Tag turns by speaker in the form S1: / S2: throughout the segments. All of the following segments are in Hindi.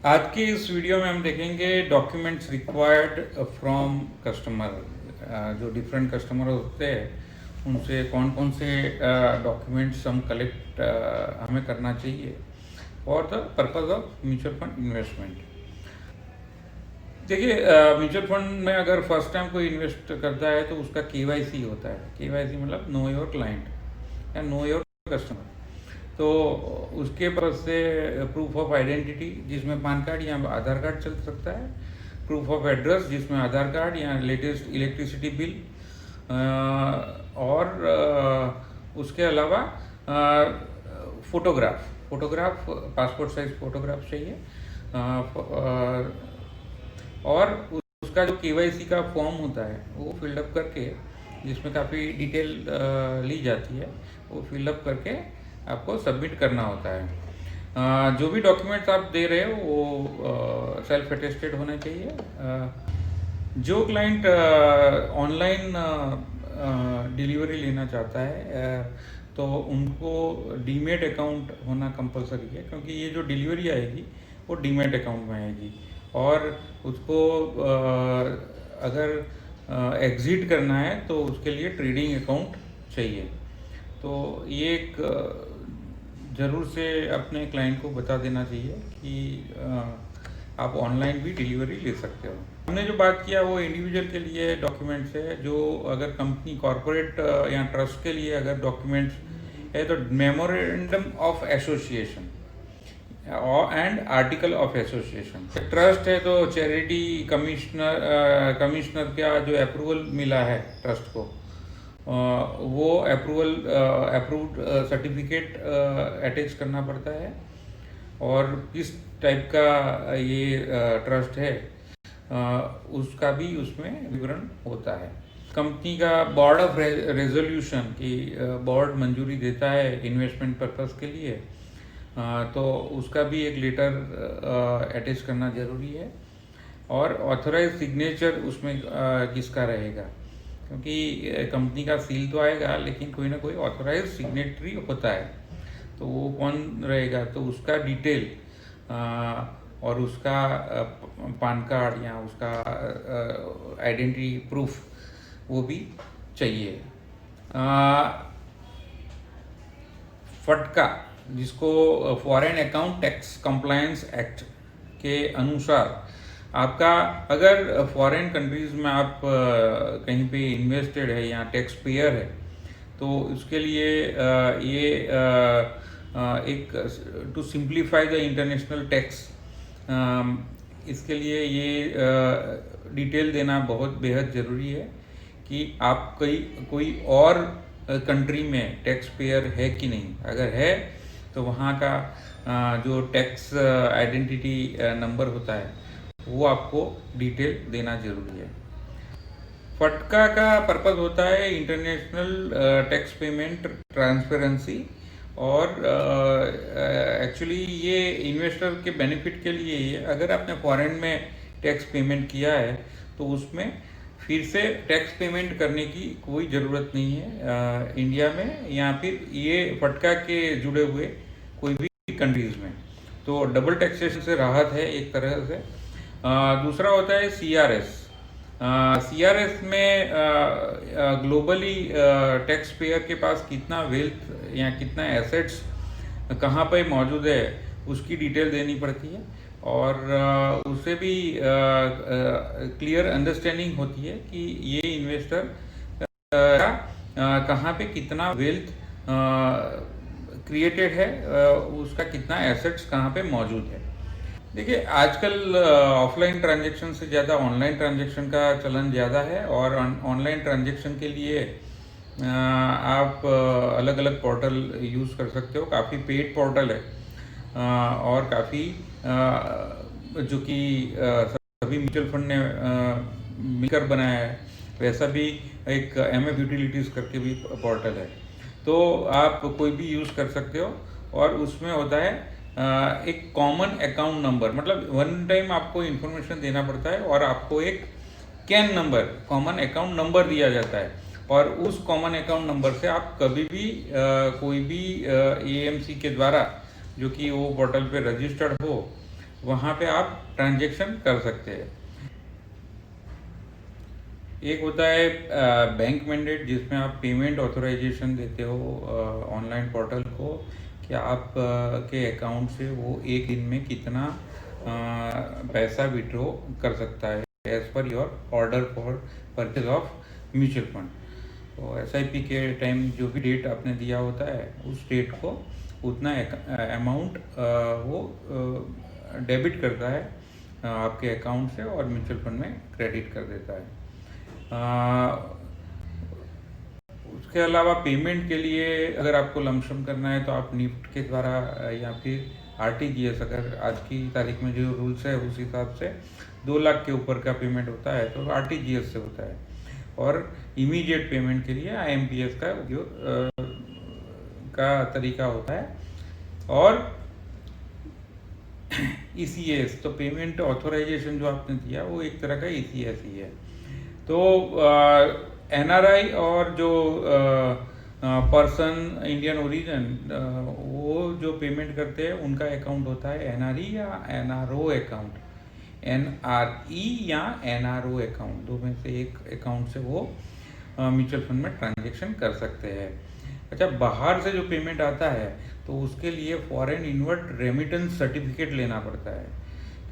S1: आज की इस वीडियो में हम देखेंगे डॉक्यूमेंट्स रिक्वायर्ड फ्रॉम कस्टमर। जो डिफरेंट कस्टमर होते हैं उनसे कौन कौन से डॉक्यूमेंट्स हम कलेक्ट हमें करना चाहिए for the purpose of mutual fund investment. देखिए, म्यूचुअल फंड में अगर फर्स्ट टाइम कोई इन्वेस्ट करता है तो उसका केवाईसी होता है। केवाईसी मतलब नो योर क्लाइंट या नो योर कस्टमर। तो उसके पास से प्रूफ ऑफ आइडेंटिटी जिसमें पान कार्ड या आधार कार्ड चल सकता है, प्रूफ ऑफ एड्रेस जिसमें आधार कार्ड या लेटेस्ट इलेक्ट्रिसिटी बिल, और उसके अलावा फोटोग्राफ पासपोर्ट साइज फोटोग्राफ चाहिए। और उसका जो केवाईसी का फॉर्म होता है वो फिलअप करके, जिसमें काफ़ी डिटेल ली जाती है, वो फिलअप करके आपको सबमिट करना होता है। जो भी डॉक्यूमेंट्स आप दे रहे हो वो सेल्फ अटेस्टेड होना चाहिए। जो क्लाइंट ऑनलाइन डिलीवरी लेना चाहता है तो उनको डीमेट अकाउंट होना कंपलसरी है, क्योंकि ये जो डिलीवरी आएगी वो डीमेट अकाउंट में आएगी। और उसको अगर एग्ज़िट करना है तो उसके लिए ट्रेडिंग अकाउंट चाहिए। तो ये एक ज़रूर से अपने क्लाइंट को बता देना चाहिए कि आप ऑनलाइन भी डिलीवरी ले सकते हो। हमने जो बात किया वो इंडिविजुअल के लिए डॉक्यूमेंट्स है। जो अगर कंपनी कॉरपोरेट या ट्रस्ट के लिए अगर डॉक्यूमेंट्स है तो memorandum of association and article of association. Trust है तो चैरिटी कमिश्नर का जो अप्रूवल मिला है ट्रस्ट को, वो अप्रूव्ड सर्टिफिकेट अटैच करना पड़ता है। और किस टाइप का ये ट्रस्ट है उसका भी उसमें विवरण होता है। कंपनी का बोर्ड ऑफ रेजोल्यूशन की बोर्ड मंजूरी देता है इन्वेस्टमेंट पर्पस के लिए, तो उसका भी एक लेटर अटैच करना ज़रूरी है। और ऑथराइज सिग्नेचर उसमें किसका रहेगा, क्योंकि कंपनी का सील तो आएगा लेकिन कोई ना कोई ऑथराइज सिग्नेटरी होता है, तो वो कौन रहेगा, तो उसका डिटेल और उसका पान कार्ड या उसका आइडेंटिटी प्रूफ वो भी चाहिए। फटका, जिसको foreign account tax compliance act के अनुसार आपका अगर फॉरेन कंट्रीज़ में आप कहीं पे इन्वेस्टेड है या टैक्स पेयर है तो उसके लिए ये एक to simplify the international tax, इसके लिए ये डिटेल देना बहुत बेहद ज़रूरी है कि आप कोई और कंट्री में टैक्स पेयर है कि नहीं। अगर है तो वहाँ का जो टैक्स आइडेंटिटी नंबर होता है वो आपको डिटेल देना जरूरी है। फटका का पर्पस होता है इंटरनेशनल टैक्स पेमेंट ट्रांसपेरेंसी, और एक्चुअली ये इन्वेस्टर के बेनिफिट के लिए ही है। अगर आपने फॉरेन में टैक्स पेमेंट किया है तो उसमें फिर से टैक्स पेमेंट करने की कोई ज़रूरत नहीं है इंडिया में या फिर ये फटका के जुड़े हुए कोई भी कंट्रीज़ में। तो डबल टैक्सेशन से राहत है एक तरह से। दूसरा होता है सीआरएस। सीआरएस में ग्लोबली टैक्स पेयर के पास कितना वेल्थ या कितना एसेट्स कहाँ पे मौजूद है उसकी डिटेल देनी पड़ती है, और उससे भी क्लियर अंडरस्टैंडिंग होती है कि ये इन्वेस्टर कहाँ पे कितना वेल्थ क्रिएटेड है, उसका कितना एसेट्स कहाँ पे मौजूद है। देखिए, आजकल ऑफलाइन ट्रांजैक्शन से ज़्यादा ऑनलाइन ट्रांजैक्शन का चलन ज़्यादा है, और ऑनलाइन ट्रांजैक्शन के लिए आप अलग अलग पोर्टल यूज़ कर सकते हो। काफ़ी पेड पोर्टल है और काफ़ी जो कि सभी म्यूचुअल फंड ने मिलकर बनाया है, वैसा भी एक MF यूटिलिटीज़ करके भी पोर्टल है, तो आप कोई भी यूज़ कर सकते हो। और उसमें होता है एक कॉमन अकाउंट नंबर, मतलब वन टाइम आपको इन्फॉर्मेशन देना पड़ता है और आपको एक can number, common account number दिया जाता है, और उस कॉमन अकाउंट नंबर से आप कभी भी कोई भी AMC के द्वारा जो कि वो पोर्टल पे रजिस्टर्ड हो वहाँ पे आप ट्रांजेक्शन कर सकते हैं। एक होता है बैंक मैंडेट, जिसमें आप पेमेंट ऑथराइजेशन देते हो ऑनलाइन पोर्टल को कि आप के अकाउंट से वो एक दिन में कितना पैसा विड्रॉ कर सकता है as per your order for purchase of mutual fund. तो SIP के टाइम जो भी डेट आपने दिया होता है उस डेट को उतना अमाउंट वो डेबिट करता है आपके अकाउंट से और म्यूचुअल फंड में क्रेडिट कर देता है। उसके अलावा पेमेंट के लिए अगर आपको लमसम करना है तो आप निफ्ट के द्वारा या फिर RTGS, अगर आज की तारीख में जो रूल्स है उस हिसाब से 2 लाख के ऊपर का पेमेंट होता है तो RTGS से होता है। और इमीडिएट पेमेंट के लिए IMPS का का तरीका होता है। और ECS, तो पेमेंट ऑथराइजेशन जो आपने दिया वो एक तरह का ECS ही है। तो NRI और जो पर्सन इंडियन ओरिजिन वो जो पेमेंट करते हैं उनका अकाउंट होता है NRE या NRO अकाउंट, NRE या NRO अकाउंट, दो में से एक अकाउंट से वो म्यूचुअल फंड में ट्रांजेक्शन कर सकते हैं। अच्छा, बाहर से जो पेमेंट आता है तो उसके लिए फॉरेन इनवर्ट रेमिटेंस सर्टिफिकेट लेना पड़ता है,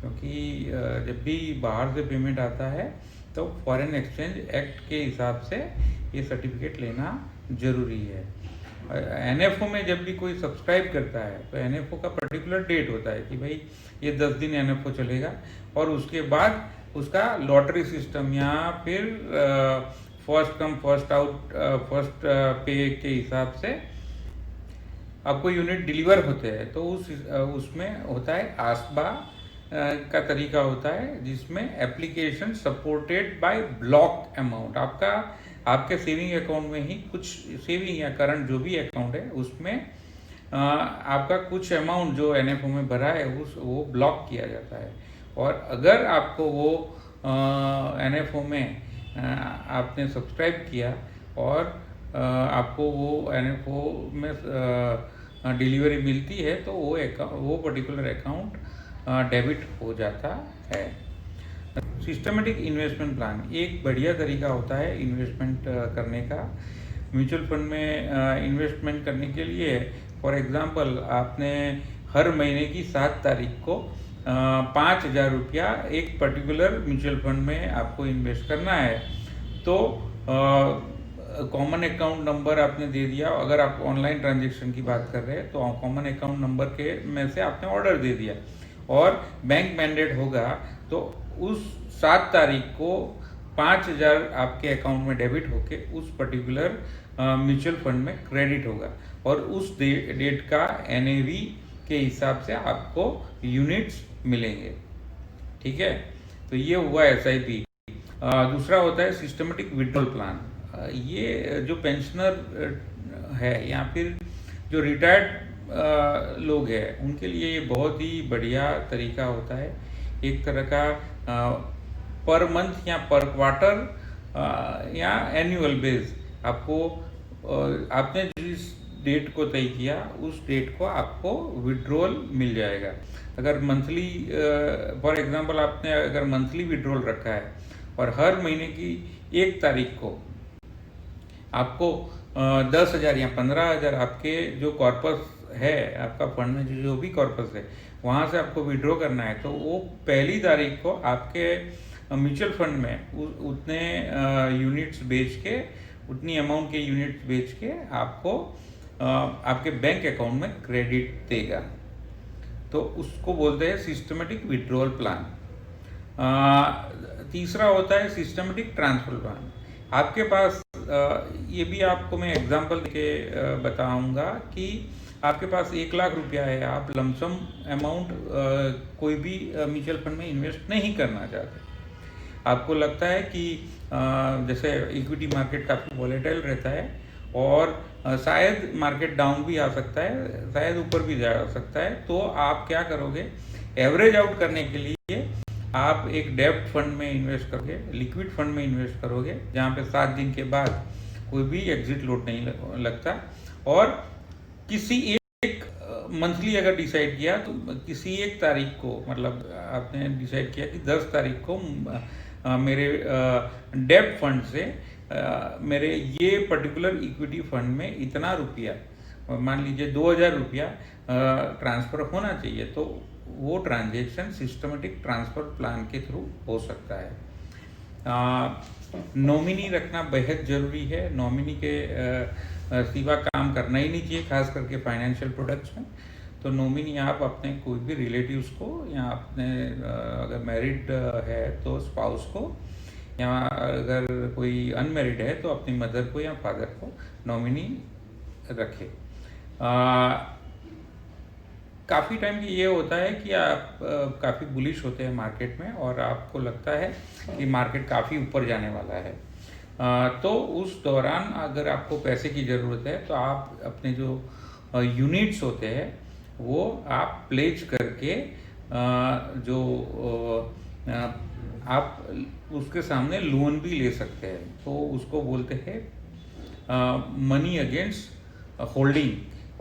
S1: क्योंकि जब भी बाहर से पेमेंट आता है तो फॉरेन एक्सचेंज एक्ट के हिसाब से ये सर्टिफिकेट लेना ज़रूरी है। NFO में जब भी कोई सब्सक्राइब करता है तो NFO का पर्टिकुलर डेट होता है कि भाई ये 10 दिन NFO चलेगा और उसके बाद उसका लॉटरी सिस्टम या फिर first come first out first पे के हिसाब से आपको यूनिट डिलीवर होते हैं। तो उसमें होता है आस्बा का तरीका होता है, जिसमें application supported by block amount. आपके सेविंग अकाउंट में ही कुछ सेविंग या करंट जो भी अकाउंट है उसमें आपका कुछ अमाउंट जो NFO में भरा है वो ब्लॉक किया जाता है। और अगर आपको वो NFO में आपने सब्सक्राइब किया और आपको वो NFO में डिलीवरी मिलती है तो वो पर्टिकुलर अकाउंट डेबिट हो जाता है। सिस्टमेटिक इन्वेस्टमेंट प्लान एक बढ़िया तरीका होता है इन्वेस्टमेंट करने का। म्यूचुअल फंड में इन्वेस्टमेंट करने के लिए फॉर एग्जांपल आपने हर महीने की 7 तारीख को 5,000 रुपया एक पर्टिकुलर म्यूचुअल फंड में आपको इन्वेस्ट करना है। तो कॉमन अकाउंट नंबर आपने दे दिया, अगर आप ऑनलाइन ट्रांजेक्शन की बात कर रहे हैं तो कॉमन अकाउंट नंबर के में से आपने ऑर्डर दे दिया और बैंक मैंडेट होगा तो उस 7 तारीख को 5,000 आपके अकाउंट में डेबिट होके उस पर्टिकुलर म्यूचुअल फंड में क्रेडिट होगा और उस डेट का NAV के हिसाब से आपको यूनिट्स मिलेंगे। ठीक है, तो ये हुआ SIP। दूसरा होता है सिस्टमेटिक विड्रॉल प्लान। ये जो पेंशनर है या फिर जो रिटायर्ड लोग हैं उनके लिए ये बहुत ही बढ़िया तरीका होता है। एक तरह का पर मंथ या पर क्वार्टर या एनुअल बेस आपको आपने जिस डेट को तय किया उस डेट को आपको विड्रॉल मिल जाएगा। अगर मंथली फॉर एग्जांपल आपने अगर मंथली विड्रॉल रखा है और हर महीने की 1 तारीख को आपको 10,000 या 15,000 आपके जो कॉर्पस है आपका फंड में जो भी कॉर्पस है वहाँ से आपको विड्रॉ करना है तो वो पहली तारीख को आपके म्यूचुअल फंड में उतने यूनिट्स बेच के उतनी अमाउंट के यूनिट्स बेच के आपको आपके बैंक अकाउंट में क्रेडिट देगा। तो उसको बोलते हैं सिस्टमेटिक विड्रॉल प्लान। तीसरा होता है सिस्टमेटिक ट्रांसफर प्लान। आपके पास ये भी आपको मैं एग्जांपल के बताऊंगा कि आपके पास 1 लाख रुपया है, आप लमसम अमाउंट कोई भी म्यूचुअल फंड में इन्वेस्ट नहीं करना चाहते। आपको लगता है कि जैसे इक्विटी मार्केट काफ़ी वॉलेटाइल रहता है और शायद मार्केट डाउन भी आ सकता है, शायद ऊपर भी जा सकता है, तो आप क्या करोगे, एवरेज आउट करने के लिए आप एक डेब्ट फंड में इन्वेस्ट करोगे, लिक्विड फंड में इन्वेस्ट करोगे जहाँ पे 7 दिन के बाद कोई भी एग्जिट लोड नहीं लगता और किसी एक मंथली अगर डिसाइड किया तो किसी एक तारीख को, मतलब आपने डिसाइड किया कि 10 तारीख को मेरे डेब्ट फंड से मेरे ये पर्टिकुलर इक्विटी फंड में इतना रुपया, मान लीजिए 2000 रुपया ट्रांसफ़र होना चाहिए, तो वो ट्रांजेक्शन सिस्टमेटिक ट्रांसफ़र प्लान के थ्रू हो सकता है। नॉमिनी रखना बेहद ज़रूरी है। नॉमिनी के सिवा काम करना ही नहीं चाहिए, खास करके फाइनेंशियल प्रोडक्ट्स में। तो नॉमिनी आप अपने कोई भी रिलेटिव्स को, या अपने अगर मैरिड है तो स्पाउस को, या अगर कोई अनमैरिड है तो अपनी मदर को या फादर को नॉमिनी रखें। काफ़ी टाइम की ये होता है कि आप काफ़ी बुलिश होते हैं मार्केट में और आपको लगता है कि मार्केट काफ़ी ऊपर जाने वाला है, तो उस दौरान अगर आपको पैसे की ज़रूरत है तो आप अपने जो यूनिट्स होते हैं वो आप प्लेज करके जो आप उसके सामने लोन भी ले सकते हैं। तो उसको बोलते हैं मनी अगेंस्ट होल्डिंग।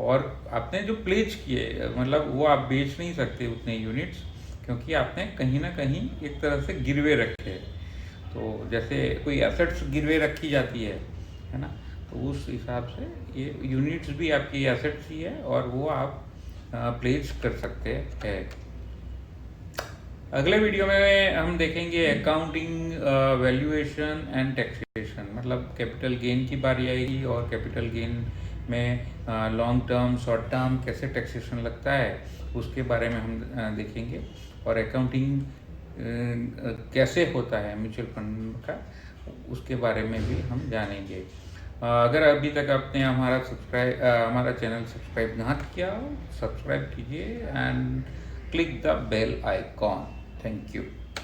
S1: और आपने जो प्लेज किए, मतलब वो आप बेच नहीं सकते उतने यूनिट्स, क्योंकि आपने कहीं ना कहीं एक तरह से गिरवे रखे हैं। तो जैसे कोई एसेट्स गिरवे रखी जाती है ना, तो उस हिसाब से ये यूनिट्स भी आपकी एसेट्स ही है और वो आप प्लेज कर सकते हैं। अगले वीडियो में हम देखेंगे अकाउंटिंग, वैल्यूएशन एंड टैक्सेशन, मतलब कैपिटल गेन की बारी आएगी और कैपिटल गेन में लॉन्ग टर्म, शॉर्ट टर्म कैसे टैक्सेशन लगता है उसके बारे में हम देखेंगे, और अकाउंटिंग कैसे होता है म्यूचुअल फंड का उसके बारे में भी हम जानेंगे। अगर अभी तक आपने हमारा चैनल सब्सक्राइब ना किया हो, सब्सक्राइब कीजिए and click the bell icon. Thank you.